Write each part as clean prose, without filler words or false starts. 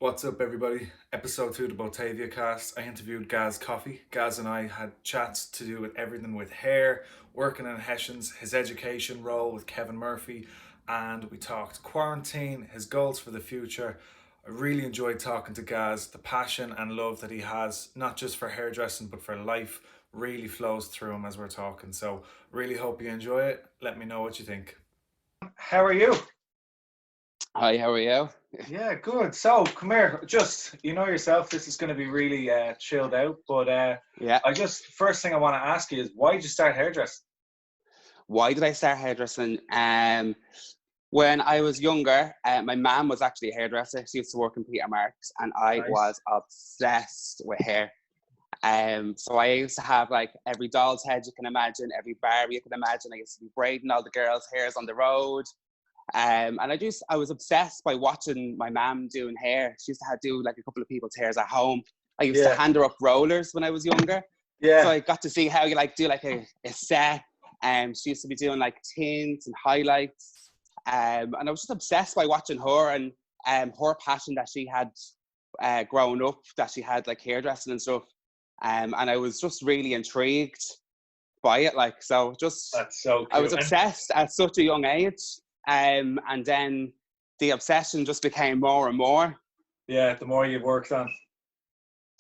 What's up, everybody? Episode 2 of the Boetavia Cast. I interviewed Gaz Coffey. Gaz and I had chats to do with everything with hair, working in Hessians, his education role with Kevin Murphy, and we talked quarantine, his goals for the future. I really enjoyed talking to Gaz. The passion and love that he has, not just for hairdressing, but for life, really flows through him as we're talking. So, really hope you enjoy it. Let me know what you think. How are you? Hi, how are you? Yeah, good. So, come here. Just, you know yourself, this is going to be really chilled out. But Yeah. first thing I want to ask you is, why did you start hairdressing? Why did I start hairdressing? When I was younger, my mum was actually a hairdresser. She used to work in Peter Marks, and I Nice. was obsessed with hair. So I used to have like every doll's head you can imagine, every barber you can imagine. I used to be braiding all the girls' hairs on the road. And I was obsessed by watching my mum doing hair. She used to do like a couple of people's hairs at home. I used to Yeah. hand her up rollers when I was younger. So Yeah. I got to see how you like do like a set. She used to be doing like tints and highlights. And I was just obsessed by watching her and her passion that she had growing up, that she had like hairdressing and stuff. And I was just really intrigued by it. Like, so just, That's so I was cool. obsessed at such a young age. And then the obsession just became more and more. Yeah, the more you've worked on.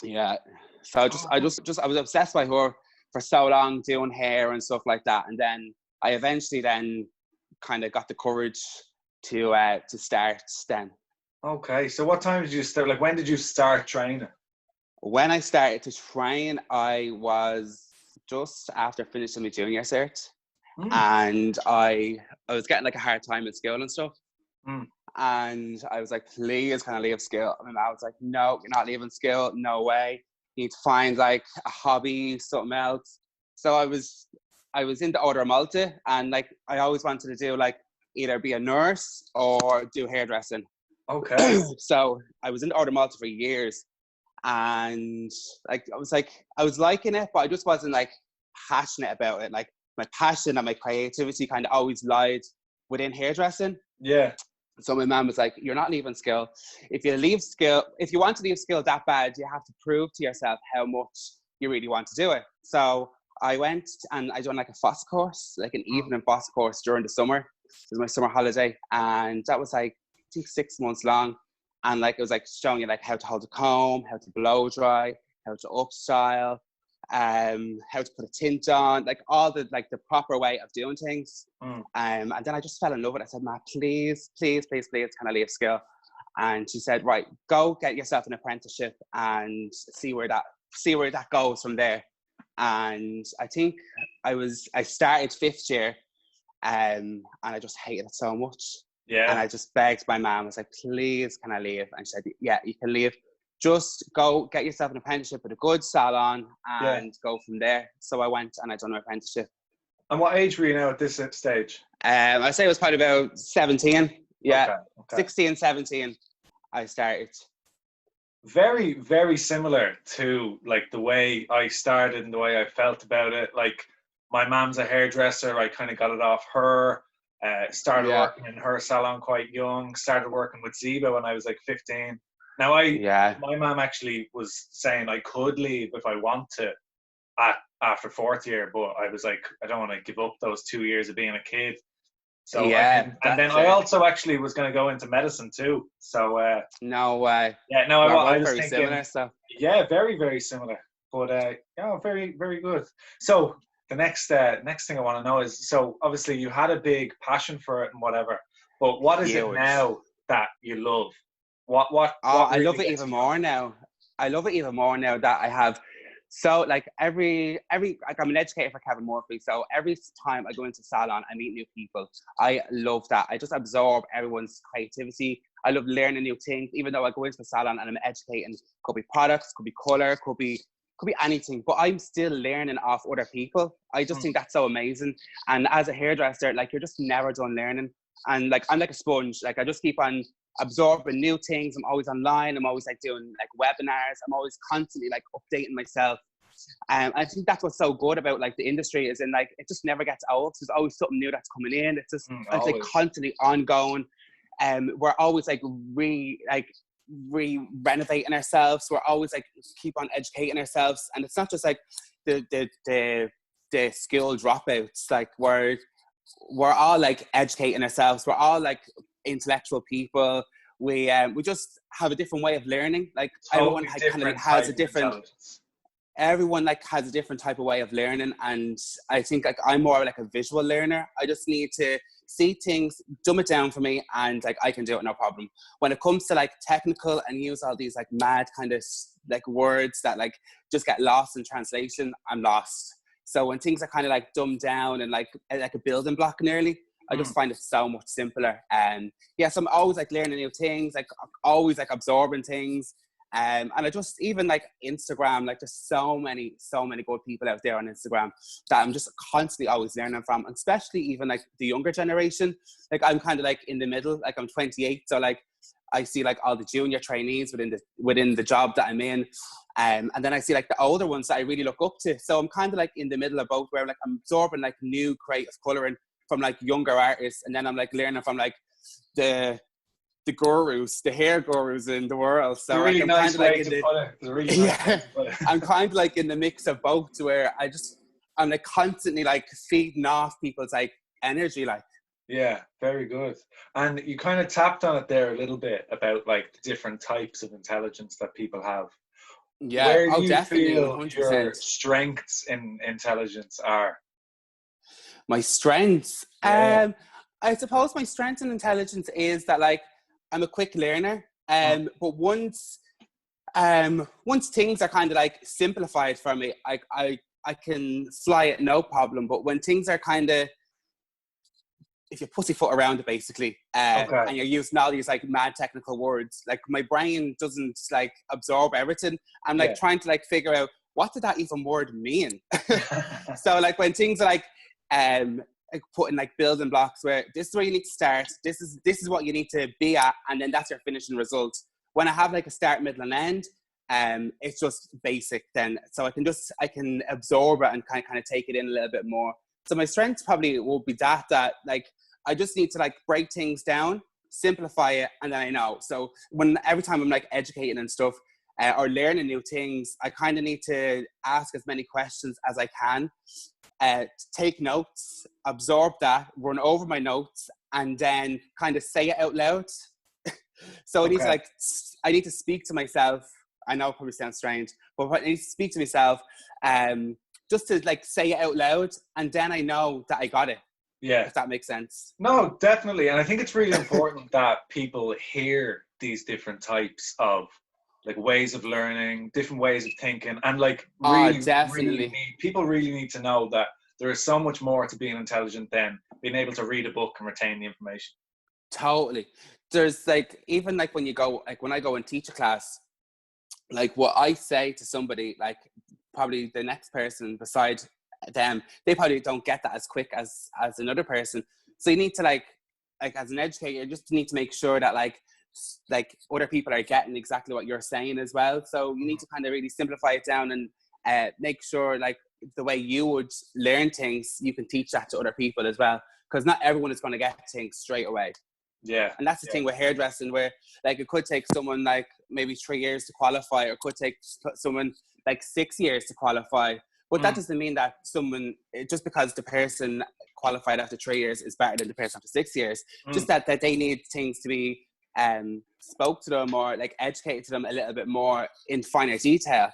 Yeah. So I was obsessed by her for so long, doing hair and stuff like that. And then I eventually then kind of got the courage to start then. Okay, so what time did you start? Like, when did you start training? When I started to train, I was just after finishing my junior cert. Mm. And I was getting like a hard time in school and stuff. Mm. And I was like, please, can I leave school? And I was like, no, you're not leaving school. No way. You need to find like a hobby, something else. So I was in the Order of Malta, and like I always wanted to do like either be a nurse or do hairdressing. Okay. So I was in the Order of Malta for years, and like I was liking it, but I just wasn't like passionate about it. Like my passion and my creativity kind of always lied within hairdressing. Yeah. So my mum was like, you're not leaving school. If you want to leave school that bad, you have to prove to yourself how much you really want to do it. So I went and I done like a FOSS course, like an evening FOSS course during the summer. It was my summer holiday. And that was like, I think 6 months long. And like, it was like showing you like how to hold a comb, how to blow dry, how to upstyle, how to put a tint on, like all the like the proper way of doing things. And then I just fell in love with it. I said, Ma, please, please, please, please, can I leave school? And she said, right, go get yourself an apprenticeship and see where that goes from there. And I think I started 5th year, and I just hated it so much. Yeah. And I just begged my mum. I was like, please, can I leave? And she said, yeah, you can leave. Just go get yourself an apprenticeship at a good salon and go from there. So I went and I done my apprenticeship. And what age were you now at this stage? I'd say it was probably about 17. Yeah, Okay. 16, 17, I started. Very, very similar to like the way I started and the way I felt about it. Like, my mom's a hairdresser. I kind of got it off her. Started working in her salon quite young. Started working with Ziba when I was like 15. Now my mom actually was saying I could leave if I want to after 4th year, but I was like, I don't want to give up those 2 years of being a kid. So and then I also actually was going to go into medicine too. So no way. Yeah, no, I was very thinking similar. So yeah, very, very similar. But yeah, very, very good. So the next thing I want to know is, so obviously you had a big passion for it and whatever, but what is it now that you love? What I really love it even more now. I love it even more now that I have. So like every like I'm an educator for Kevin Murphy. So every time I go into salon, I meet new people. I love that. I just absorb everyone's creativity. I love learning new things. Even though I go into the salon and I'm educating, could be products, could be color, could be anything. But I'm still learning off other people. I just think that's so amazing. And as a hairdresser, like you're just never done learning. And like I'm like a sponge. Like I just keep on absorbing new things. I'm always online. I'm always like doing like webinars. I'm always constantly like updating myself. I think that's what's so good about like the industry is in like it just never gets old. There's always something new that's coming in. It's just it's like constantly ongoing. We're always like renovating ourselves. We're always like keep on educating ourselves, and it's not just like the skill dropouts. Like we're all like educating ourselves. We're all like intellectual people. We just have a different way of learning. Like Totally everyone kind of has a different. Everyone like has a different type of way of learning, and I think like I'm more like a visual learner. I just need to see things, dumb it down for me, and like I can do it no problem. When it comes to like technical and use all these like mad kind of like words that like just get lost in translation, I'm lost. So when things are kind of like dumbed down and like a building block nearly, I just find it so much simpler. And yeah, so I'm always like learning new things, like always like absorbing things. And I just, even like Instagram, like there's so many good people out there on Instagram that I'm just constantly always learning from, and especially even like the younger generation. Like I'm kind of like in the middle, like I'm 28, so like I see like all the junior trainees within the job that I'm in, and then I see like the older ones that I really look up to. So I'm kind of like in the middle of both, where like I'm absorbing like new creative colouring from like younger artists, and then I'm like learning from like the gurus, the hair gurus in the world. So really like, nice way to put it. It's a really nice way to put it. I'm kind of like in the mix of both, where I'm like constantly like feeding off people's like energy, like. Yeah, very good. And you kind of tapped on it there a little bit about like the different types of intelligence that people have. Yeah, where do you definitely, feel 100%. your strengths in intelligence are? My strengths, Yeah. I suppose my strength in intelligence is that like I'm a quick learner, but once things are kind of like simplified for me, I can fly it no problem. But when things are kind of, if you pussyfoot around it basically, and you're using all these like mad technical words, like my brain doesn't like absorb everything. I'm like trying to like figure out, what did that even word mean? So like when things are like putting like building blocks, where this is where you need to start, this is what you need to be at, and then that's your finishing result. When I have like a start, middle and end, it's just basic then, so I can absorb it and kind of take it in a little bit more. So my strength probably will be that like I just need to like break things down, simplify it, and then I know. So every time I'm like educating and stuff, or learning new things, I kind of need to ask as many questions as I can, take notes, absorb that, run over my notes, and then kind of say it out loud. So I need to speak to myself. I know it probably sounds strange, but I need to speak to myself, just to like say it out loud, and then I know that I got it. Yeah. If that makes sense. No, definitely. And I think it's really important that people hear these different types of like ways of learning, different ways of thinking, and like people really need to know that there is so much more to being intelligent than being able to read a book and retain the information. Totally. There's like, even like when I go and teach a class, like what I say to somebody, like probably the next person beside them, they probably don't get that as quick as another person. So you need to like as an educator, you just need to make sure that like other people are getting exactly what you're saying as well. So you need to kind of really simplify it down and make sure like the way you would learn things, you can teach that to other people as well, because not everyone is going to get things straight away. Yeah. And that's the thing with hairdressing, where like it could take someone like maybe 3 years to qualify, or it could take someone like 6 years to qualify. But that doesn't mean that just because the person qualified after 3 years is better than the person after 6 years. Just that they need things to be spoke to them, or like educated to them a little bit more in finer detail.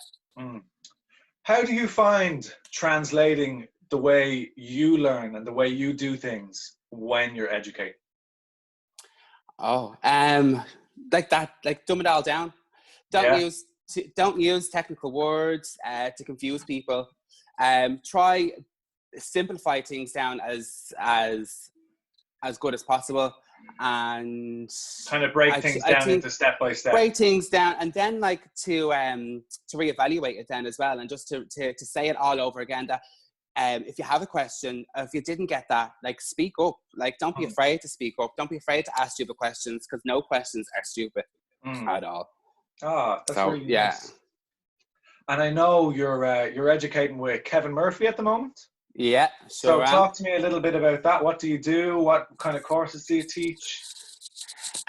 How do you find translating the way you learn and the way you do things when you're educating? Like that, like dumb it all down. Don't use technical words to confuse people. Try simplify things down as good as possible, and kind of break things down into step by step. Break things down, and then like to reevaluate it then as well, and just to say it all over again. That if you have a question, if you didn't get that, like speak up. Like don't be afraid to speak up. Don't be afraid to ask stupid questions, because no questions are stupid at all. That's really nice. And I know you're educating with Kevin Murphy at the moment. Yeah, sure. So talk to me a little bit about that. What do you do? What kind of courses do you teach?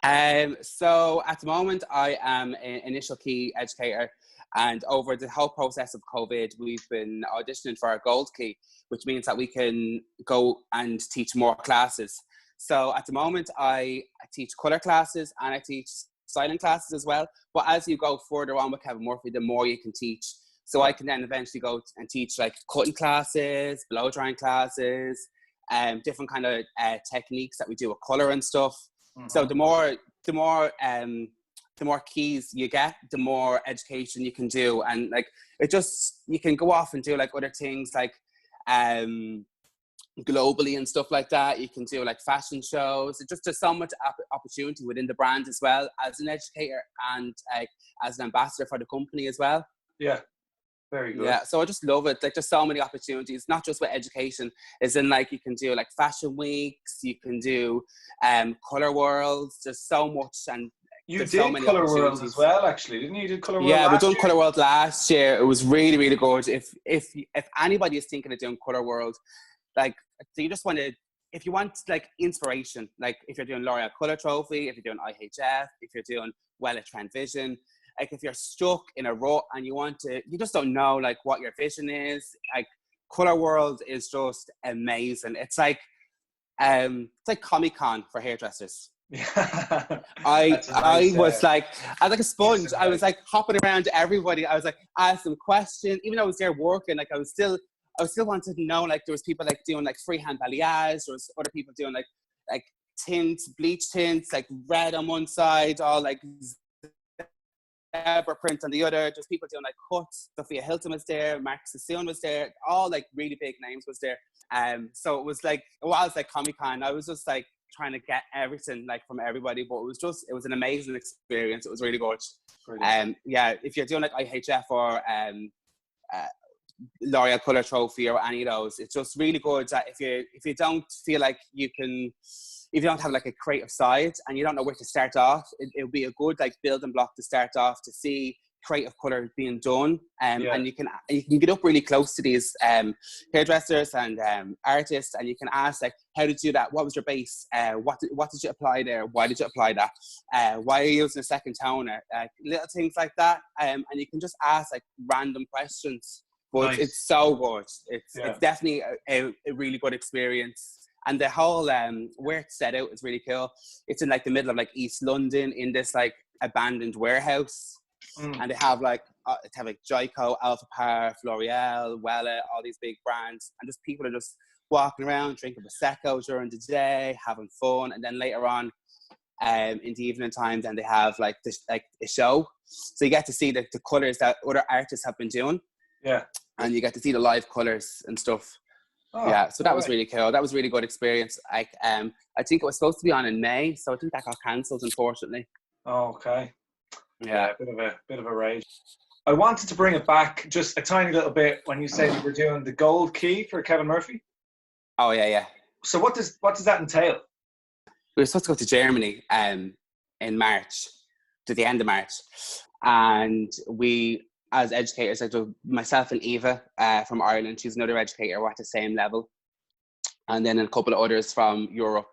So at the moment, I am an initial key educator, and over the whole process of COVID, we've been auditioning for our gold key, which means that we can go and teach more classes. So at the moment, I teach colour classes and I teach styling classes as well. But as you go further on with Kevin Murphy, the more you can teach. So I can then eventually go and teach like cutting classes, blow drying classes, different kind of techniques that we do with colour and stuff. Mm-hmm. So the more keys you get, the more education you can do, and like you can go off and do like other things like globally and stuff like that. You can do like fashion shows. It's just so much opportunity within the brand as well, as an educator and as an ambassador for the company as well. Yeah. Very good. Yeah, so I just love it. Like, just so many opportunities, not just with education. It's in like you can do like fashion weeks, you can do colour worlds. There's so much, and you did so many Colour World as well, actually, didn't you? You did Colour World. Yeah, we done Colour World last year. It was really, really good. If anybody is thinking of doing Colour World, like, so you just want to, if you want like inspiration, like if you're doing L'Oreal Colour Trophy, if you're doing IHF, if you're doing Well at Trend Vision. Like if you're stuck in a rut and you just don't know like what your vision is, like Colour World is just amazing. It's like Comic-Con for hairdressers. Yeah. I was like a sponge. I was like hopping around to everybody. I was like asking them questions, even though I was there working. Like I was still wanted to know. Like there was people like doing like freehand balayage. There was other people doing like tints, bleach tints, like red on one side, all like zebra print on the other. Just people doing like cuts. Sophia Hilton was there, Mark Sassoon was there, all like really big names was there. So it was like Comic-Con. I was just like trying to get everything like from everybody, but it was an amazing experience. It was really good. Yeah, if you're doing like IHF or L'Oreal Colour Trophy or any of those, it's just really good that if you don't feel like you can, if you don't have like a creative side and you don't know where to start off, it'll be a good like building block to start off to see creative colour being done. And you can get up really close to these hairdressers and artists, and you can ask like, how did you do that? What was your base? What did you apply there? Why did you apply that? Why are you using a second toner? Little things like that. And you can just ask like random questions. But nice. It's so good. It's definitely a really good experience. And the whole where it's set out is really cool. It's in like the middle of like East London in this like abandoned warehouse. And they have like Joico, Alpha Par, L'Oreal, Wella, all these big brands, and just people are just walking around drinking prosecco during the day, having fun, and then later on, in the evening time, then they have like this like a show, so you get to see the colours that other artists have been doing, and you get to see the live colours and stuff. So that was really cool. That was a really good experience. Like I think it was supposed to be on in May, so I think that got cancelled, unfortunately. Okay. Yeah, a bit of a rage. I wanted to bring it back just a tiny little bit when you said you were doing the gold key for Kevin Murphy. Oh yeah. So what does that entail? We were supposed to go to Germany in March, to the end of March, and we, as educators, like myself and Eva from Ireland, she's another educator, we're at the same level, and then a couple of others from Europe.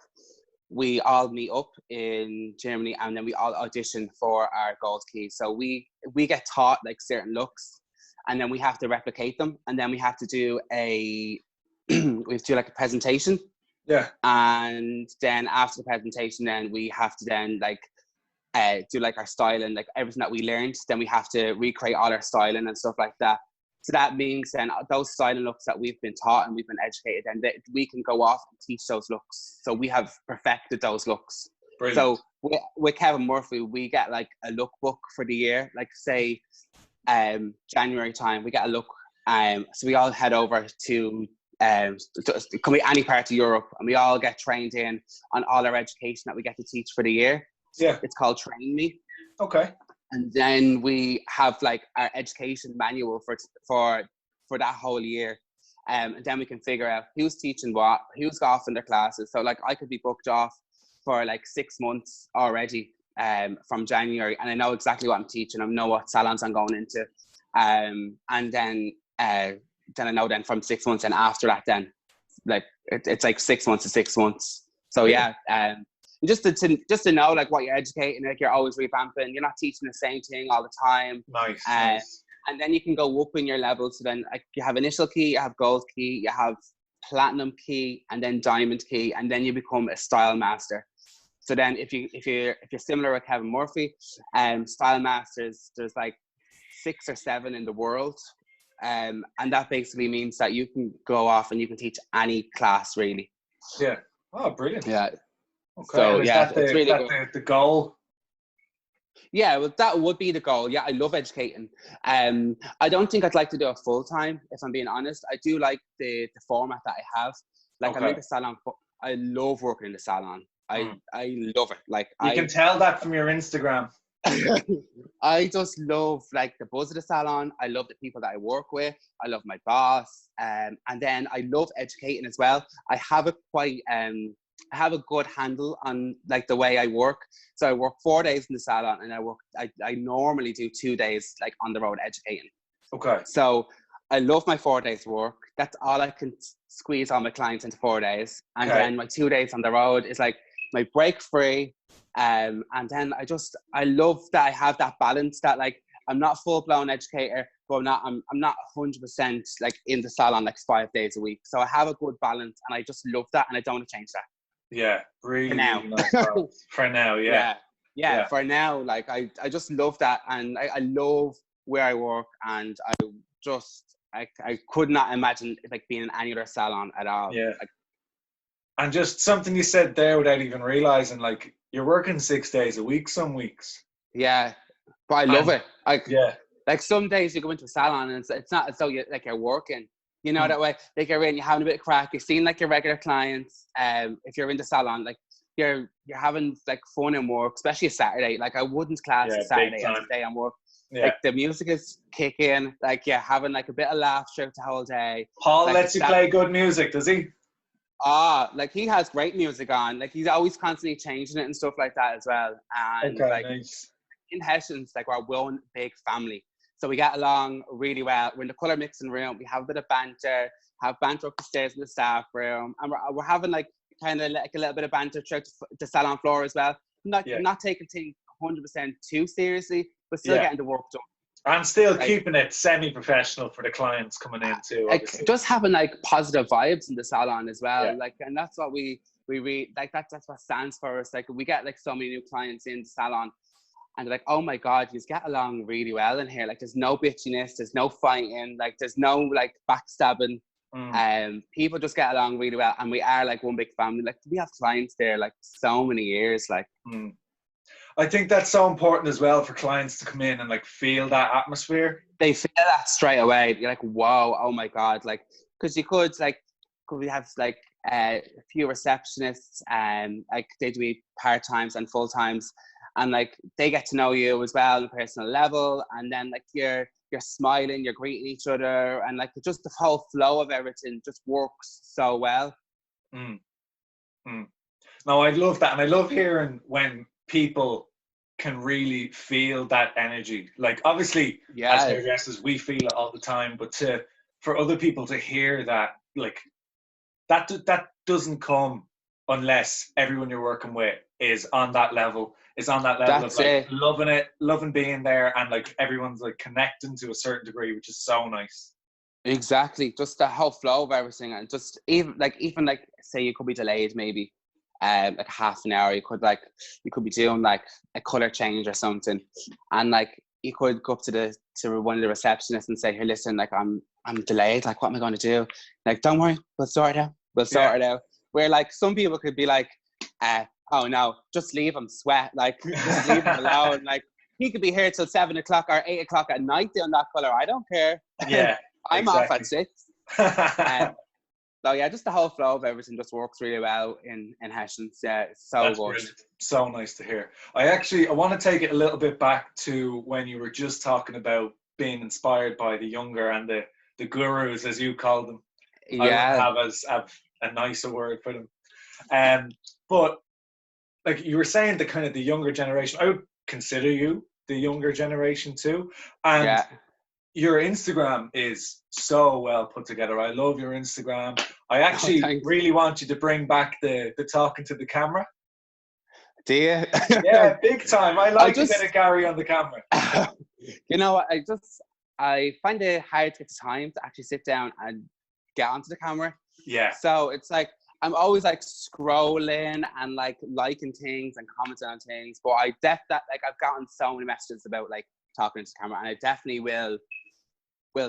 We all meet up in Germany and then we all audition for our gold key. So we get taught like certain looks and then we have to replicate them, and then we have to do like a presentation. Yeah. And then after the presentation, then we have to then like do like our styling, like everything that we learned. Then we have to recreate all our styling and stuff like that. So that means then those styling looks that we've been taught and we've been educated, and we can go off and teach those looks. So we have perfected those looks. Brilliant. So with Kevin Murphy, we get like a look book for the year, like say January time, we get a look. So we all head over to it can be any part of Europe, and we all get trained in on all our education that we get to teach for the year. Yeah. It's called Train Me. Okay. And then we have like our education manual for that whole year. And then we can figure out who's teaching what, who's got off in their classes. So like I could be booked off for like 6 months already from January, and I know exactly what I'm teaching. I know what salons I'm going into. And then I know then from 6 months and after that, then like it's like 6 months to 6 months. So yeah, just to know like what you're educating, like you're always revamping. You're not teaching the same thing all the time. Nice. And then you can go up in your levels. So then like you have initial key, you have gold key, you have platinum key, and then diamond key, and then you become a style master. So then if you're similar with Kevin Murphy, style masters, there's like 6 or 7 in the world. And that basically means that you can go off and you can teach any class really. Yeah. Oh, brilliant. Yeah. Okay. So and yeah, it's really good. The goal? Yeah, well, that would be the goal. Yeah, I love educating. I don't think I'd like to do it full time, if I'm being honest. I do like the format that I have. Like I'm in the salon. I love working in the salon. I love it. Like you can tell that from your Instagram. I just love like the buzz of the salon. I love the people that I work with. I love my boss. And then I love educating as well. I have a good handle on like the way I work. So I work 4 days in the salon, and I normally do 2 days like on the road educating. Okay. So I love my 4 days work. That's all I can squeeze all my clients into 4 days. And then my 2 days on the road is like my break free. And then I love that I have that balance, that like I'm not a full-blown educator, but I'm not 100% like in the salon like 5 days a week. So I have a good balance, and I just love that, and I don't want to change that. Yeah, really, for now. Really nice balance. For now, yeah. For now, like I just love that, and I love where I work, and I could not imagine like being in any other salon at all. Yeah. And just something you said there without even realizing, like you're working 6 days a week some weeks. Yeah, but I love it. Like some days you go into a salon and it's not as though you're working. You know, that way, like you're in, you're having a bit of crack, you're seeing like your regular clients. If you're in the salon, like you're having like fun and work, especially a Saturday. Like I wouldn't class a Saturday as a day on work. Yeah. Like the music is kicking, like you're having like a bit of laugh throughout the whole day. Paul like, lets you play good music, does he? Like he has great music on. Like he's always constantly changing it and stuff like that as well. And like nice. In Hessians, like we're one big family. So we get along really well. We're in the colour mixing room. We have a bit of banter, have banter up the stairs in the staff room. And we're having like kind of like a little bit of banter throughout the salon floor as well. Not taking things 100% too seriously, but still getting the work done. And still keeping it semi-professional for the clients coming in too. Like just having like positive vibes in the salon as well. Yeah. Like, and that's what we like. That's what stands for us. Like we get like so many new clients in the salon, and they're like, "Oh my God, you get along really well in here. Like there's no bitchiness, there's no fighting, like there's no like backstabbing. People just get along really well, and we are like one big family. Like we have clients there like so many years. Like." I think that's so important as well for clients to come in and like feel that atmosphere. They feel that straight away. You're like, wow, oh my God. Like, because you could we have like a few receptionists and like they do part-times and full-times, and like they get to know you as well on a personal level, and then like you're smiling, you're greeting each other, and like just the whole flow of everything just works so well. No, I love that, and I love hearing when people can really feel that energy. Like obviously as hairdressers we feel it all the time, but for other people to hear that, like that doesn't come unless everyone you're working with is on that level, of like loving it, loving being there, and like everyone's like connecting to a certain degree, which is so nice. Exactly, just the whole flow of everything, and just even like say you could be delayed maybe like half an hour, you could be doing like a colour change or something, and like you could go up to one of the receptionists and say, "Hey, listen, like I'm delayed, like what am I going to do?" Like, "Don't worry, we'll sort it out." Where like some people could be like, "Oh no, just leave him sweat, like just leave him alone, like he could be here till 7 o'clock or 8 o'clock at night doing that colour, I don't care." I'm off at 6. So yeah, just the whole flow of everything just works really well in Hessians. Yeah, it's so That's good. Brilliant. So nice to hear. I want to take it a little bit back to when you were just talking about being inspired by the younger and the gurus, as you call them. Yeah. I would have a nicer word for them. But like you were saying, the kind of the younger generation, I would consider you the younger generation too. And your Instagram is so well put together. I love your Instagram. I actually really want you to bring back the talking to the camera. Do you? Yeah, big time. I like just- a bit of Gary on the camera. You know what? I find it hard to get the time to actually sit down and get onto the camera. Yeah. So it's like I'm always like scrolling and like liking things and commenting on things. But I've gotten so many messages about like talking to the camera, and I definitely will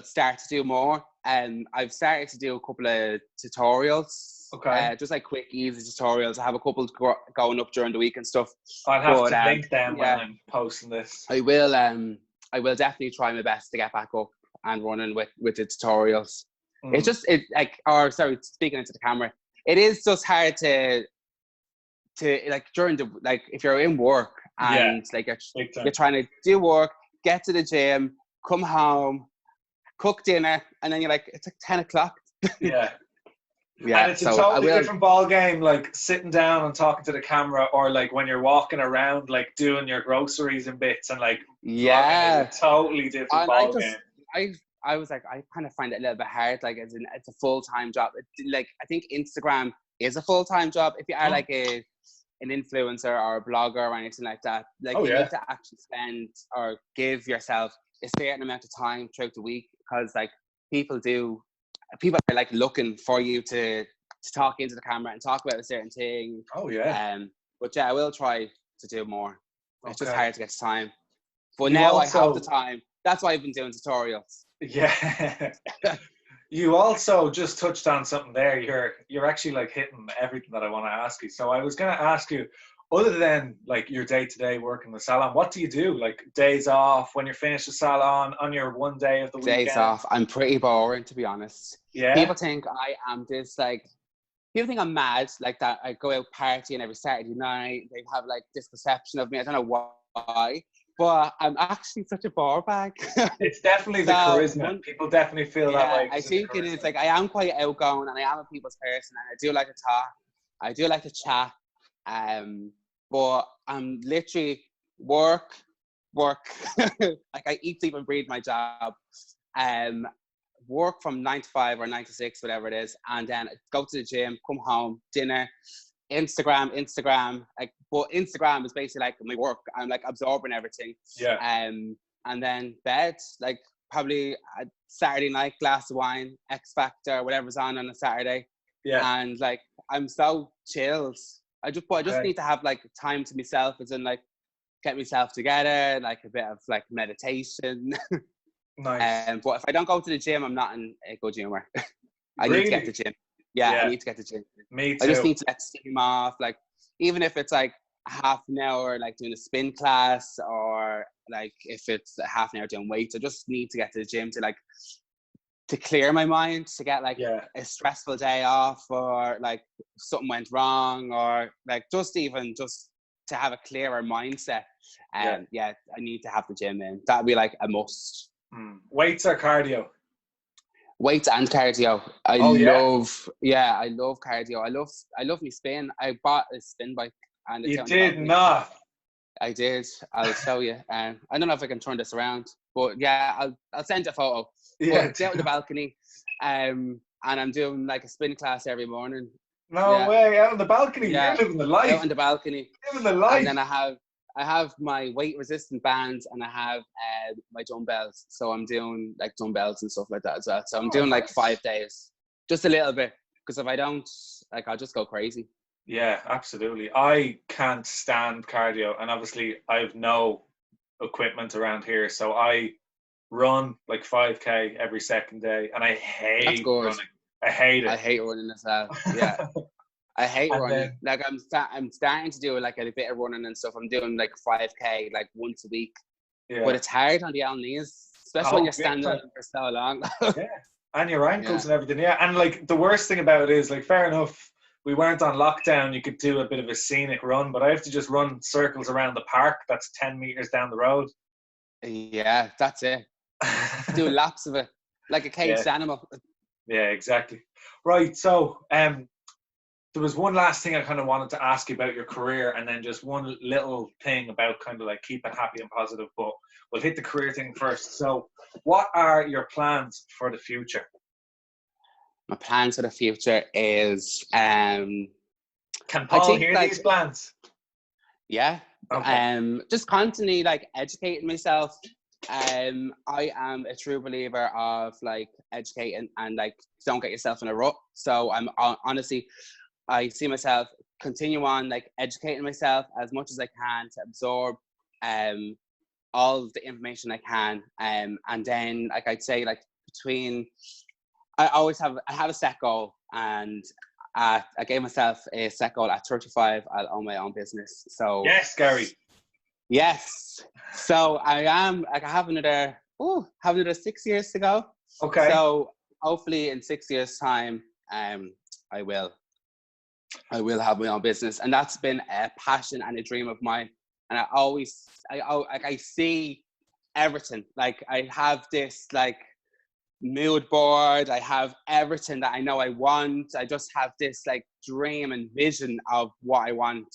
start to do more. And I've started to do a couple of tutorials. Okay. Just like quick, easy tutorials. I have a couple going up during the week and stuff. I'll have to link them when I'm posting this. I will definitely try my best to get back up and running with the tutorials. It's just speaking into the camera, it is just hard to like during the, like if you're in work and like you're trying to do work, get to the gym, come home, cook dinner, and then you're like, it's like 10 o'clock. Yeah. Yeah, and it's a totally different ball game, like sitting down and talking to the camera, or like when you're walking around, like doing your groceries and bits, and like it's a totally different ball game. I was like, I kind of find it a little bit hard, like as in it's a full-time job. Like I think Instagram is a full-time job if you are like an influencer or a blogger or anything like that. Like you need to actually spend or give yourself a certain amount of time throughout the week, because like people are like looking for you to talk into the camera and talk about a certain thing. But yeah, I will try to do more. It's just hard to get time. But now I have the time. That's why I've been doing tutorials. Yeah. You also just touched on something there. You're actually like hitting everything that I want to ask you. So I was going to ask you, other than like your day-to-day work in the salon, what do you do? Like days off, when you're finished the salon, on your one day of the weekend? Days off. I'm pretty boring, to be honest. Yeah. People think I am this like, people think I'm mad, like that I go out partying every Saturday night. They have like this perception of me. I don't know why, but I'm actually such a bar bag. It's definitely the charisma. People definitely feel that way. I think it is like, I am quite outgoing and I am a people's person, and I do like to talk. I do like to chat. But I'm literally work. Like I eat, sleep, and breathe my job. Work from 9 to 5 or 9 to 6, whatever it is, and then go to the gym, come home, dinner, Instagram. Like, but Instagram is basically like my work. I'm like absorbing everything. Yeah. And then bed, like probably a Saturday night, glass of wine, X Factor, whatever's on a Saturday. Yeah. And like I'm so chilled. I just need to have like time to myself, as in like get myself together, like a bit of like meditation. Nice. But if I don't go to the gym, I'm not in a good humor. I Really? need to get to the gym. Yeah, I need to get to the gym. Me too. I just need to let steam off. Like even if it's like half an hour, like doing a spin class, or like if it's a half an hour doing weights, I just need to get to the gym to clear my mind, to get like a stressful day off, or like something went wrong, or like just to have a clearer mindset. And I need to have the gym in. That'd be like a must. Weights or cardio? Weights and cardio. I love cardio. I love me spin. I bought a spin bike. And you did not. I did. I'll show you. I don't know if I can turn this around, but yeah, I'll send you a photo. Yeah. It's out on the balcony, and I'm doing like a spin class every morning. No way, out on the balcony. Yeah. You're living the life. Out on the balcony. Living the life. And then I have my weight resistant bands, and I have my dumbbells. So I'm doing like dumbbells and stuff like that as well. So I'm doing like 5 days, just a little bit, because if I don't, like, I'll just go crazy. Yeah, absolutely. I can't stand cardio, and obviously I have no equipment around here, so I run like 5K every second day, and I hate running. I hate it. I hate running as well. Yeah. I hate running. Like I'm starting to do like a bit of running and stuff. I'm doing like 5K like once a week. Yeah. But it's hard on the old knees, especially when you're standing up for so long. Yeah. And your ankles and everything. Yeah. And like the worst thing about it is, like, fair enough, we weren't on lockdown, you could do a bit of a scenic run, but I have to just run circles around the park that's 10 meters down the road. Yeah, that's it. Do laps of it like a caged animal. Yeah, exactly. Right. So there was one last thing I kind of wanted to ask you about your career, and then just one little thing about kind of like keeping happy and positive, but we'll hit the career thing first. So what are your plans for the future? My plans for the future is can Paul hear these plans? Yeah. Okay. Just constantly like educating myself. I am a true believer of like educating and like don't get yourself in a rut. So I'm honestly, I see myself continue on like educating myself as much as I can to absorb um all of the information I can. And then like I'd say like between I have a set goal, and I gave myself a set goal at 35. I'll own my own business. So Yes, Gary. yes, so I have another 6 years to go. Okay. So hopefully in 6 years' time, I will have my own business, and that's been a passion and a dream of mine. And I see everything. Like I have this like mood board. I have everything that I know I want. I just have this like dream and vision of what I want.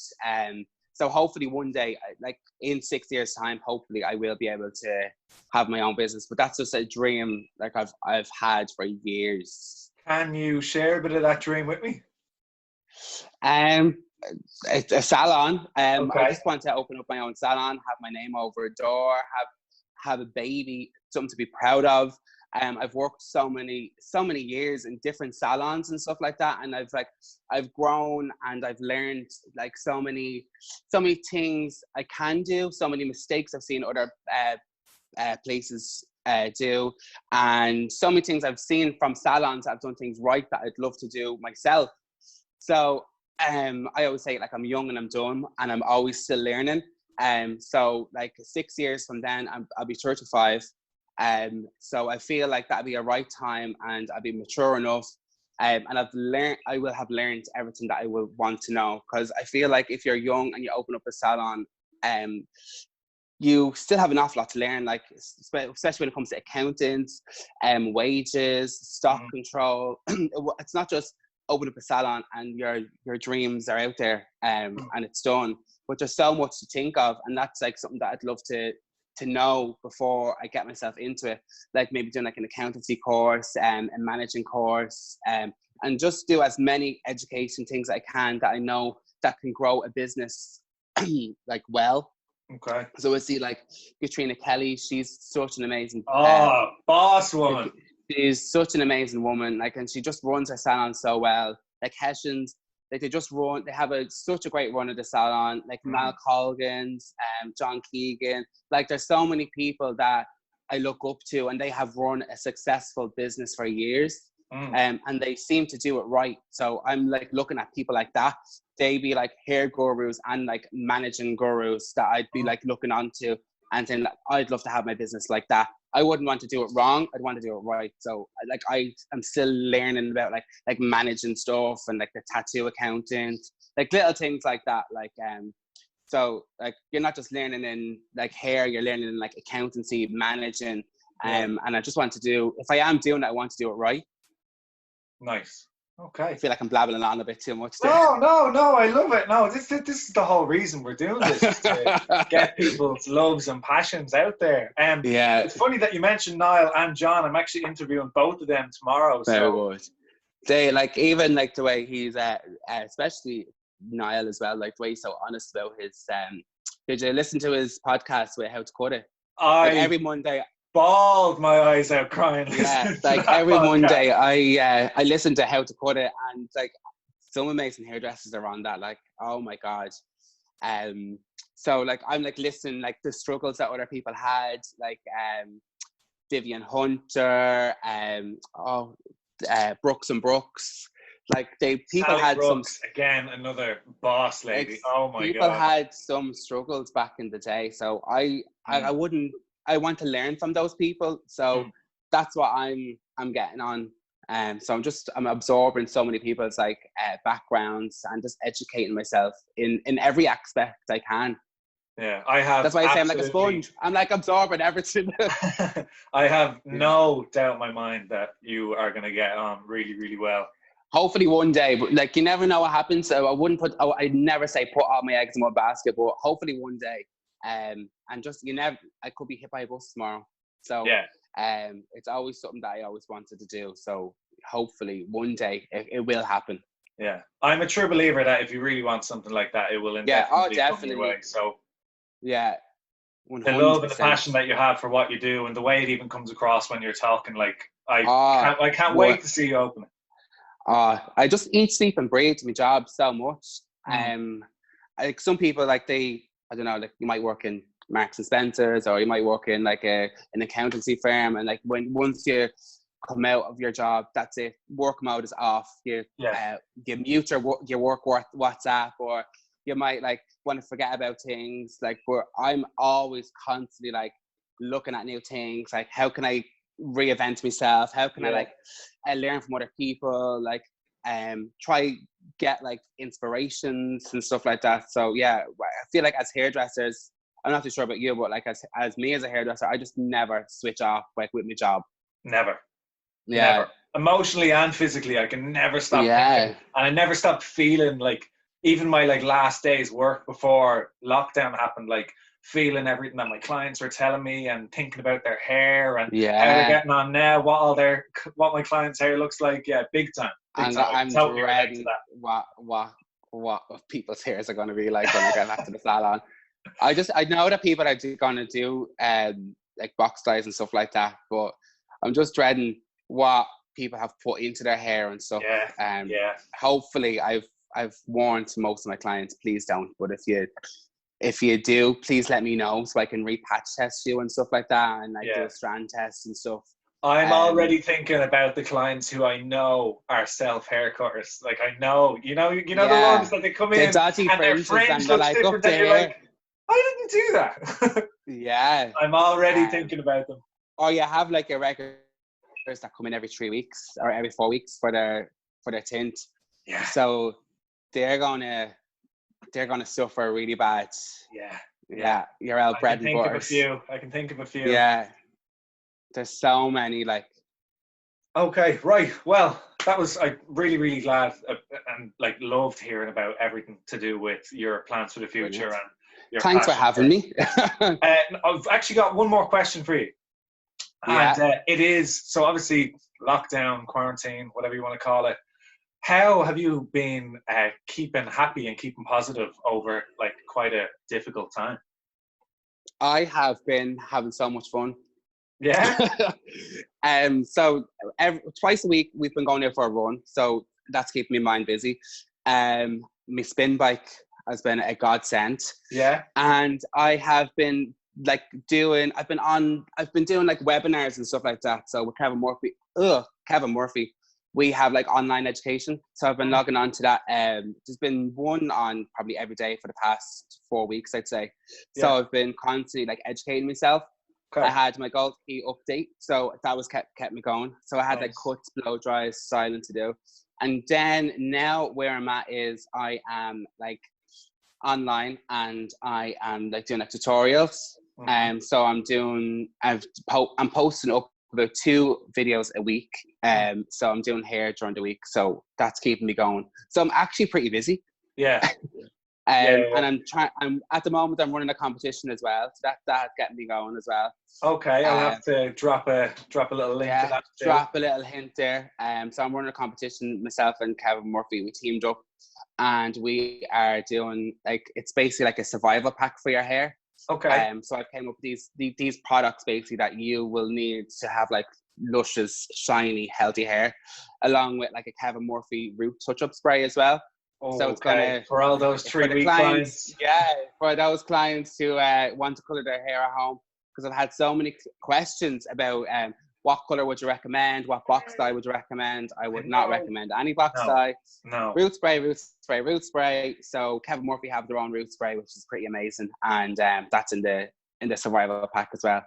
So hopefully one day, like in 6 years' time, hopefully I will be able to have my own business. But that's just a dream like I've had for years. Can you share a bit of that dream with me? Um, it's a salon. I Okay. just want to open up my own salon, have my name over a door, have a baby, something to be proud of. I've worked so many years in different salons and stuff like that, and I've grown and I've learned like so many things I can do, so many mistakes I've seen other places do, and so many things I've seen from salons. I've done things right that I'd love to do myself. So I always say like I'm young and I'm dumb, and I'm always still learning. So like 6 years from then, I'll be 35. So I feel like that'll be a right time, and I'll be mature enough. And I will have learned everything that I will want to know. Because I feel like if you're young and you open up a salon, you still have an awful lot to learn, like especially when it comes to accountants, wages, stock control. It's not just open up a salon and your dreams are out there, and it's done. But there's so much to think of, and that's like something that I'd love to know before I get myself into it. Like maybe doing like an accountancy course, a managing course, and just do as many education things I can that I know that can grow a business like well. Okay. So I see like Katrina Kelly, she's such an amazing boss woman. She's such an amazing woman, like, and she just runs her salon so well. Like Hessians, like they have such a great run of the salon, like Mal Colgan's, John Keegan. Like there's so many people that I look up to, and they have run a successful business for years. And they seem to do it right. So I'm like looking at people like that. They be like hair gurus and like managing gurus that I'd be like looking onto and saying like, I'd love to have my business like that. I wouldn't want to do it wrong. I'd want to do it right. So like I'm still learning about like managing stuff and like the tattoo accountant, like little things like that. Like so like you're not just learning in like hair, you're learning in like accountancy, managing. And I just want to do, if I am doing it, I want to do it right. Nice. Okay. I feel like I'm blabbling on a bit too much there. No, I love it. No, this is the whole reason we're doing this, to get people's loves and passions out there. Yeah. It's funny that you mentioned Niall and John. I'm actually interviewing both of them tomorrow. Very good. They like, even like the way he's especially Niall as well, like the way he's so honest about his did you listen to his podcast with How to Cut It? Like every Monday bawled my eyes out crying. Yeah, like every Monday I listen to How to Cut It, and like some amazing hairdressers are on that. Like, oh my god. So like I'm like listening like the struggles that other people had, like Vivian Hunter, Brooks and Brooks. Like people Sally had Brooks, again another boss lady. Like, oh my people god. had some struggles back in the day. So I want to learn from those people. So that's what I'm getting on. So I'm absorbing so many people's like backgrounds and just educating myself in every aspect I can. Yeah, I have. That's why I say I'm like a sponge. I'm like absorbing everything. I have no doubt in my mind that you are going to get on really, really well. Hopefully one day, but like you never know what happens. So I'd never say put all my eggs in one basket, but hopefully one day. And just I could be hit by a bus tomorrow. So it's always something that I always wanted to do. So hopefully one day it will happen. Yeah. I'm a true believer that if you really want something like that, it will Yeah, indefinitely come your definitely. way. So Yeah, the love and the 100%. passion that you have for what you do, and the way it even comes across when you're talking, like Ah, I can't what? wait to see you open it. I just eat, sleep, and breathe my job so much. Mm. Like some people, like I don't know, like you might work in Marks and Spencers, or you might work in like an accountancy firm, and like once you come out of your job, that's it. Work mode is off. You mute your work WhatsApp, or you might like want to forget about things. Like, but I'm always constantly like looking at new things. Like, how can I reinvent myself? How can I like learn from other people? Like, try get like inspirations and stuff like that. So yeah, I feel like as hairdressers, I'm not too sure about you, but like as me as a hairdresser, I just never switch off like with my job. Never. Yeah. Never. Emotionally and physically, I can never stop thinking. And I never stopped feeling like, even my like last day's work before lockdown happened, like feeling everything that my clients were telling me and thinking about their hair and how they're getting on now, what my clients' hair looks like. Yeah, big time. Big time. I'm totally dreading what people's hairs are going to be like when I get back to the salon. I know that people are going to do like box ties and stuff like that, but I'm just dreading what people have put into their hair and stuff. Hopefully I've warned most of my clients, please don't. But if you do, please let me know so I can repatch test you and stuff like that, and like do a strand test and stuff. I'm already thinking about the clients who I know are self haircutters. Like I know, you know the ones that they come in and their fringe looks like, different, and you're like, I didn't do that. Yeah. I'm already thinking about them. Or you have like a regular that come in every 3 weeks or every 4 weeks for their tint. Yeah. So they're gonna suffer really bad. Yeah. You're out bread and butter. I can think of a few. Yeah. There's so many like. Okay, right. Well, I'm really, really glad and like loved hearing about everything to do with your plans for the future. Brilliant. And your Thanks for having me. I've actually got one more question for you. And it is, so obviously lockdown, quarantine, whatever you want to call it. How have you been keeping happy and keeping positive over like quite a difficult time? I have been having so much fun. Yeah. So twice a week we've been going out for a run. So that's keeping my mind busy. My spin bike has been a godsend. Yeah. And I have been like I've been doing like webinars and stuff like that. So with Kevin Murphy, we have like online education. So I've been logging on to that. There's been one on probably every day for the past 4 weeks, I'd say. Yeah. So I've been constantly like educating myself. Okay. I had my gold key update, so that was kept me going. So I had like cuts, blow dries, styling to do. And then now where I'm at is I am like online and I am like doing like tutorials. So I'm posting up about 2 videos a week. So I'm doing hair during the week, so that's keeping me going. So I'm actually pretty busy. Yeah. And I'm at the moment I'm running a competition as well, so that's getting me going as well. Okay, I'll have to drop a little link to that too. Drop a little hint there. So I'm running a competition, myself and Kevin Murphy, we teamed up, and we are doing like, it's basically like a survival pack for your hair. Okay. So I came up with these products basically that you will need to have like luscious, shiny, healthy hair, along with like a Kevin Murphy root touch-up spray as well. So it's gonna, for all those 3-week clients. Yeah, for those clients who want to color their hair at home, because I've had so many questions about what color would you recommend, what box dye would you recommend. I would not recommend any box dye. No. Root spray. So Kevin Murphy have their own root spray, which is pretty amazing, and that's in the survival pack as well.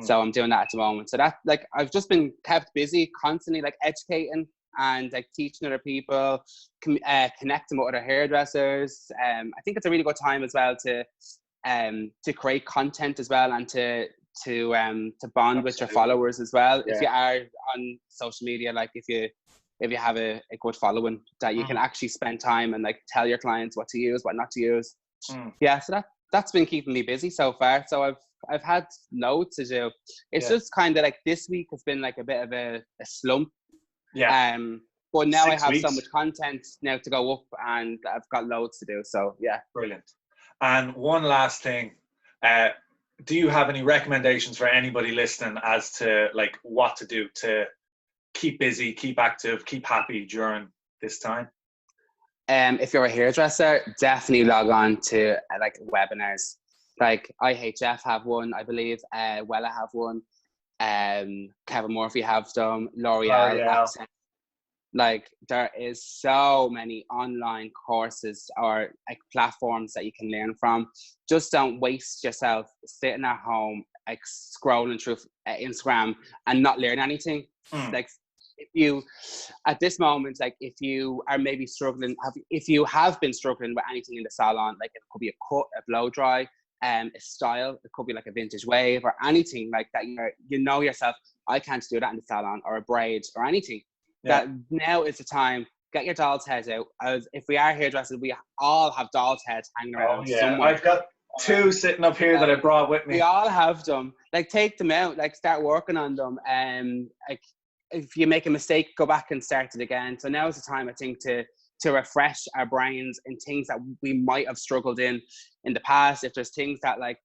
So I'm doing that at the moment. So that, like, I've just been kept busy constantly, like educating and like teaching other people, connecting with other hairdressers. I think it's a really good time as well to create content as well, and to bond with your followers as well. Yeah. If you are on social media, like if you have a good following, that you can actually spend time and like tell your clients what to use, what not to use. Yeah, so that's been keeping me busy so far. So I've had loads to do. It's just kind of like this week has been like a bit of a slump. Yeah. But now 6 I have so weeks. much content now to go up, and I've got loads to do. So yeah. Brilliant. And one last thing, do you have any recommendations for anybody listening as to like what to do to keep busy, keep active, keep happy during this time? If you're a hairdresser, definitely log on to like webinars. Like IHF have one, I believe. Wella have one. Kevin Murphy have them. L'Oreal. Accent. Like there is so many online courses or like platforms that you can learn from. Just don't waste yourself sitting at home like scrolling through Instagram and not learn anything. Like if you at this moment, like if you are maybe struggling, if you have been struggling with anything in the salon, like it could be a cut, a blow dry, a style, it could be like a vintage wave or anything like that. You know yourself, I can't do that in the salon, or a braid or anything. That now is the time. Get your doll's heads out. If we are hairdressers, we all have doll's heads hanging around somewhere. I've got 2 sitting up here that I brought with me. We all have them. Like take them out. Like start working on them. Like if you make a mistake, go back and start it again. So now is the time, I think, to refresh our brains in things that we might have struggled in the past. If there's things that like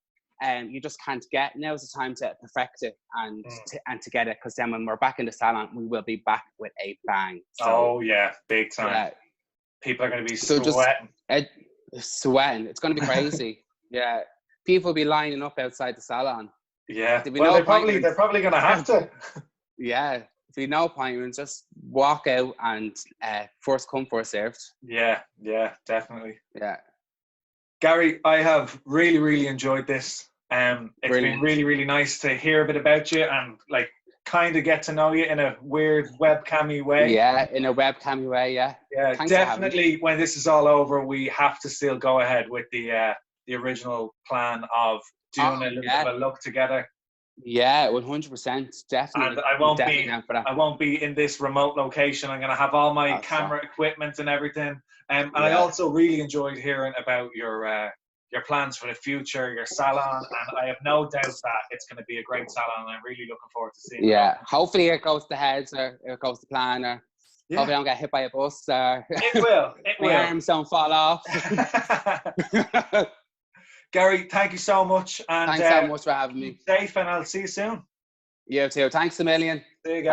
you just can't get, now is the time to perfect it and to get it, because then when we're back in the salon, we will be back with a bang. So, big time. Yeah. People are going to be sweating. Sweating. It's going to be crazy. Yeah. People will be lining up outside the salon. Yeah. Well, they're probably going to have to. Yeah. If you no appointments, just walk out and first come, first served. Yeah, definitely. Yeah. Gary, I have really, really enjoyed this. It's been really, really nice to hear a bit about you and like kind of get to know you in a weird webcam-y way. Yeah, in a webcam-y way, yeah. Yeah, thanks definitely. When this is all over, we have to still go ahead with the original plan of doing a little bit of a look together. Yeah, 100%, definitely. And I won't be in this remote location. I'm going to have all my camera equipment and everything. And I also really enjoyed hearing about your plans for the future, your salon, and I have no doubt that it's going to be a great salon. I'm really looking forward to seeing it. Yeah, hopefully it goes to heads, or it goes to plan, or hopefully I don't get hit by a bus, or it will. My arms don't fall off. Gary, thank you so much. And thanks so much for having me. Safe, and I'll see you soon. You too. Thanks a million. See you, guys.